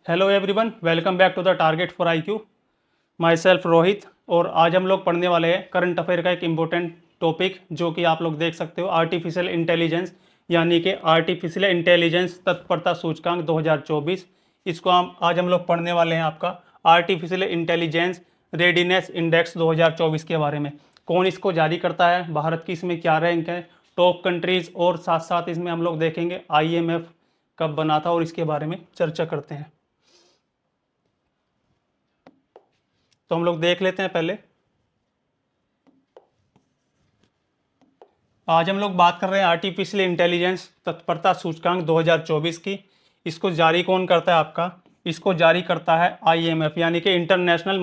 Hello everyone, welcome back to the target for IQ. My self Rohit. और आज हम लोग पढ़ने वाले हैं करंट अफेयर का एक इम्पोर्टेंट टॉपिक, जो कि आप लोग देख सकते हो, आर्टिफिशियल इंटेलिजेंस, यानी कि आर्टिफिशियल इंटेलिजेंस तत्परता सूचकांक 2024। इसको आज हम लोग पढ़ने वाले हैं आपका आर्टिफिशियल इंटेलिजेंस रेडीनेस इंडेक्स 2024 के बारे में। कौन इसको जारी करता है, भारत की इसमें क्या रैंक है, टॉप कंट्रीज, और साथ साथ इसमें हम लोग देखेंगे IMF कब बना था और इसके बारे में चर्चा करते हैं। तो हम लोग देख लेते हैं पहले। आज हम लोग बात कर रहे हैं आर्टिफिशियल इंटेलिजेंस तत्परता सूचकांक 2024 की। इसको जारी कौन करता है आपका? इसको जारी करता है IMF, यानी कि इंटरनेशनल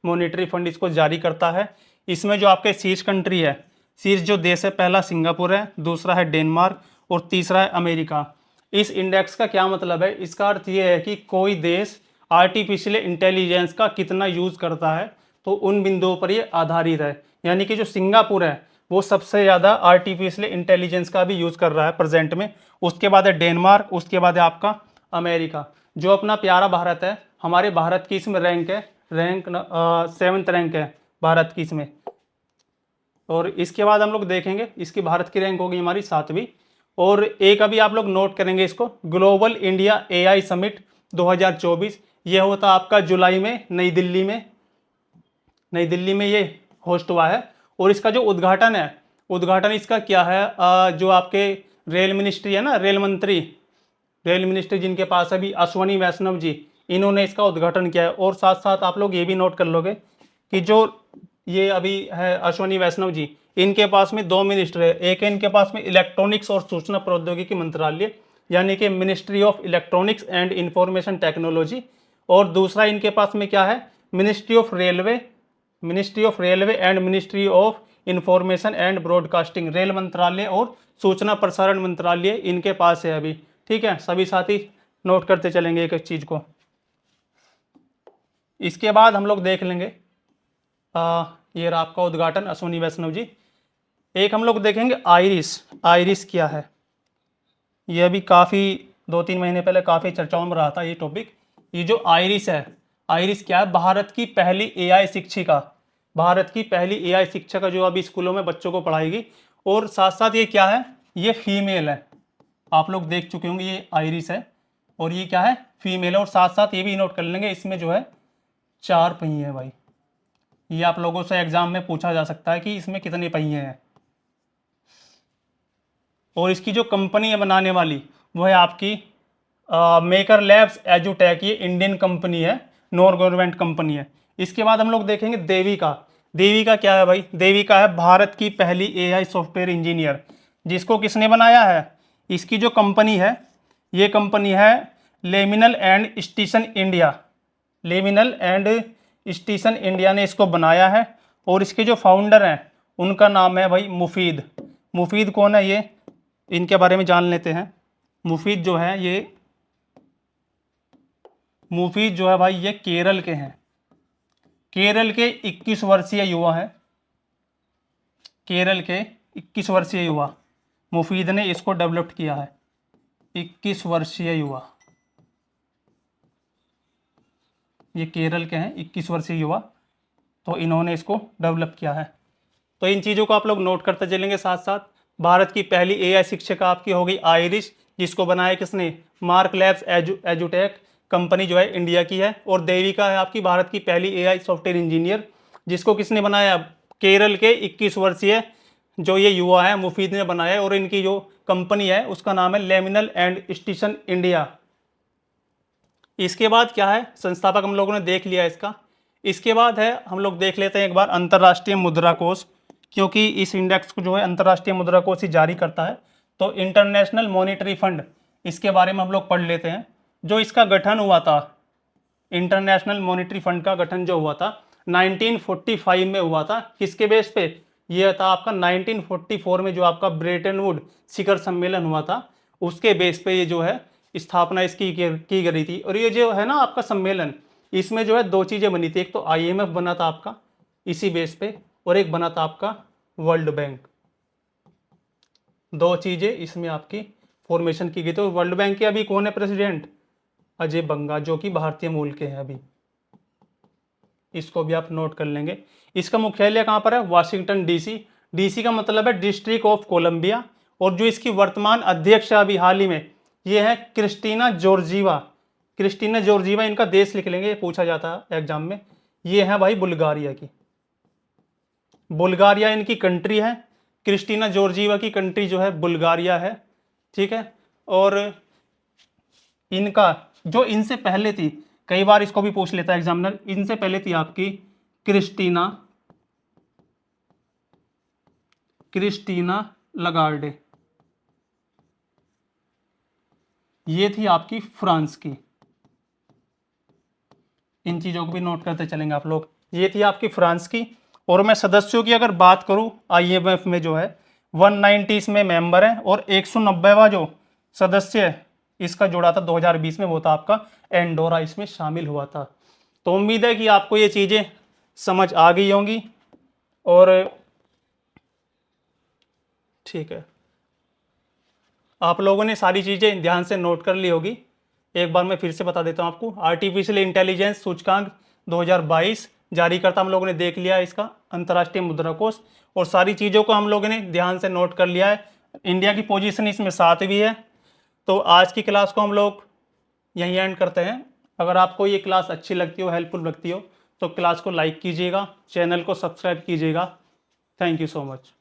मॉनिटरी फंड इसको जारी करता है। इसमें जो आपके शीर्ष कंट्री है, शीर्ष जो देश है, पहला सिंगापुर है, दूसरा है डेनमार्क और तीसरा है अमेरिका। इस इंडेक्स का क्या मतलब है? इसका अर्थ ये है कि कोई देश आर्टिफिशियल इंटेलिजेंस का कितना यूज़ करता है, तो उन बिंदुओं पर ये आधारित है। यानी कि जो सिंगापुर है वो सबसे ज़्यादा आर्टिफिशियल इंटेलिजेंस का भी यूज़ कर रहा है प्रेजेंट में। उसके बाद है डेनमार्क, उसके बाद है आपका अमेरिका। जो अपना प्यारा भारत है, हमारे भारत की इसमें रैंक है, रैंक 7th रैंक है भारत की इसमें। और इसके बाद हम लोग देखेंगे इसकी भारत की रैंक होगी हमारी 7वीं। और एक अभी आप लोग नोट करेंगे इसको, ग्लोबल इंडिया AI समिट 2024, ये होता आपका जुलाई में नई दिल्ली में ये होस्ट हुआ है। और इसका जो उद्घाटन इसका क्या है, जो आपके रेल मिनिस्ट्री है ना, रेल मिनिस्ट्री जिनके पास अभी अश्वनी वैष्णव जी, इन्होंने इसका उद्घाटन किया है। और साथ साथ आप लोग ये भी नोट कर लोगे कि जो ये अभी है अश्वनी वैष्णव जी, इनके पास में 2 मिनिस्टर है। एक है इनके पास में इलेक्ट्रॉनिक्स और सूचना प्रौद्योगिकी मंत्रालय, यानी कि ministry of electronics and information technology. और दूसरा इनके पास में क्या है, ministry of railway and ministry of information and broadcasting, rail मंत्रालय और सूचना प्रसारण मंत्रालय इनके पास है अभी। ठीक है, सभी साथी नोट करते चलेंगे एक एक चीज को। इसके बाद हम लोग देख लेंगे ये रहा आपका उद्घाटन अश्विनी वैष्णव जी। एक हम लोग देखेंगे आइरिस क्या है। ये अभी काफ़ी 2-3 महीने पहले काफ़ी चर्चाओं में रहा था ये टॉपिक। ये जो आइरिस है, आइरिस क्या है? भारत की पहली AI शिक्षिका जो अभी स्कूलों में बच्चों को पढ़ाएगी। और साथ साथ ये क्या है, ये फीमेल है। आप लोग देख चुके होंगे ये आइरिस है, और ये क्या है, फीमेल है। और साथ साथ ये भी नोट कर लेंगे, इसमें जो है 4 पहिए हैं भाई। ये आप लोगों से एग्जाम में पूछा जा सकता है कि इसमें कितने पहिए हैं। और इसकी जो कंपनी है बनाने वाली, वो है आपकी मेकर लैब्स एजुटेक। ये इंडियन कंपनी है, नॉन गवर्नमेंट कंपनी है। इसके बाद हम लोग देखेंगे देविका क्या है भाई? देविका है भारत की पहली AI सॉफ्टवेयर इंजीनियर। जिसको किसने बनाया है? इसकी जो कंपनी है, ये कंपनी है लेमिनल एंड स्टीशन इंडिया ने इसको बनाया है। और इसके जो फाउंडर हैं उनका नाम है भाई मुफीद कौन है ये, इनके बारे में जान लेते हैं। मुफीद जो है भाई, ये केरल के हैं। केरल के 21 वर्षीय युवा है। केरल के 21 वर्षीय युवा मुफीद ने इसको डेवलप किया है। 21 वर्षीय युवा, ये केरल के हैं 21 वर्षीय युवा, तो इन्होंने इसको डेवलप किया है। तो इन चीज़ों को आप लोग नोट करते चलेंगे। साथ साथ भारत की पहली AI शिक्षिका आपकी होगी आइरिस, जिसको बनाया किसने? मार्क लैब्स एजुटेक कंपनी जो है इंडिया की है। और देविका है आपकी भारत की पहली AI सॉफ्टवेयर इंजीनियर, जिसको किसने बनाया? केरल के 21 वर्षीय जो ये युवा है मुफीद ने बनाया है। और इनकी जो कंपनी है उसका नाम है लेमिनल एंड स्टीशन इंडिया। इसके बाद क्या है, संस्थापक हम लोगों ने देख लिया इसका। इसके बाद है, हम लोग देख लेते हैं एक बार अंतर्राष्ट्रीय मुद्रा कोष, क्योंकि इस इंडेक्स को जो है अंतर्राष्ट्रीय मुद्रा कोष ही जारी करता है। तो इंटरनेशनल मॉनिटरी फंड, इसके बारे में हम लोग पढ़ लेते हैं। जो इसका गठन हुआ था, इंटरनेशनल मॉनिटरी फंड का गठन जो हुआ था 1945 में हुआ था। किसके बेस पे? यह था आपका 1944 में जो आपका ब्रेटन वुड शिखर सम्मेलन हुआ था, उसके बेस पे ये जो है स्थापना इसकी की गई थी। और ये जो है ना आपका सम्मेलन, इसमें जो है 2 चीज़ें बनी थी। एक तो IMF बना था आपका इसी बेस पे, और एक बना था आपका वर्ल्ड बैंक। 2 चीज़ें इसमें आपकी फॉर्मेशन की गई। तो वर्ल्ड बैंक के अभी कौन है प्रेसिडेंट? अजय बंगा, जो कि भारतीय मूल के हैं अभी। इसको भी आप नोट कर लेंगे। इसका मुख्यालय कहाँ पर है? Washington DC. डीसी का मतलब है डिस्ट्रिक्ट ऑफ कोलंबिया। और जो इसकी वर्तमान अध्यक्ष है अभी हाल ही में, ये है क्रिस्टीना जॉर्जीवा। क्रिस्टीना जॉर्जीवा, इनका देश लिख लेंगे, पूछा जाता है एग्जाम में। ये है भाई बुल्गारिया की। बुल्गारिया इनकी कंट्री है। क्रिस्टीना जॉर्जीवा की कंट्री जो है बुल्गारिया है, ठीक है। और इनका जो इनसे पहले थी, कई बार इसको भी पूछ लेता है एग्जामिनर, इनसे पहले थी आपकी क्रिस्टीना लगार्डे। ये थी आपकी फ्रांस की। इन चीज़ों को भी नोट करते चलेंगे आप लोग। ये थी आपकी फ्रांस की। और मैं सदस्यों की अगर बात करूं, आईएमएफ में जो है 190 इसमें मेंबर है, और 190वां जो सदस्य है इसका जोड़ा था 2020 में, वो था आपका एंडोरा, इसमें शामिल हुआ था। तो उम्मीद है कि आपको ये चीज़ें समझ आ गई होंगी। और ठीक है, आप लोगों ने सारी चीज़ें ध्यान से नोट कर ली होगी। एक बार मैं फिर से बता देता हूँ आपको। आर्टिफिशियल इंटेलिजेंस सूचकांक 2022 जारीकर्ता हम लोगों ने देख लिया है, इसका अंतर्राष्ट्रीय मुद्रा कोष, और सारी चीज़ों को हम लोगों ने ध्यान से नोट कर लिया है। इंडिया की पोजीशन इसमें 7वीं है। तो आज की क्लास को हम लोग यहीं एंड करते हैं। अगर आपको ये क्लास अच्छी लगती हो, हेल्पफुल लगती हो, तो क्लास को लाइक कीजिएगा, चैनल को सब्सक्राइब कीजिएगा। Thank you so much.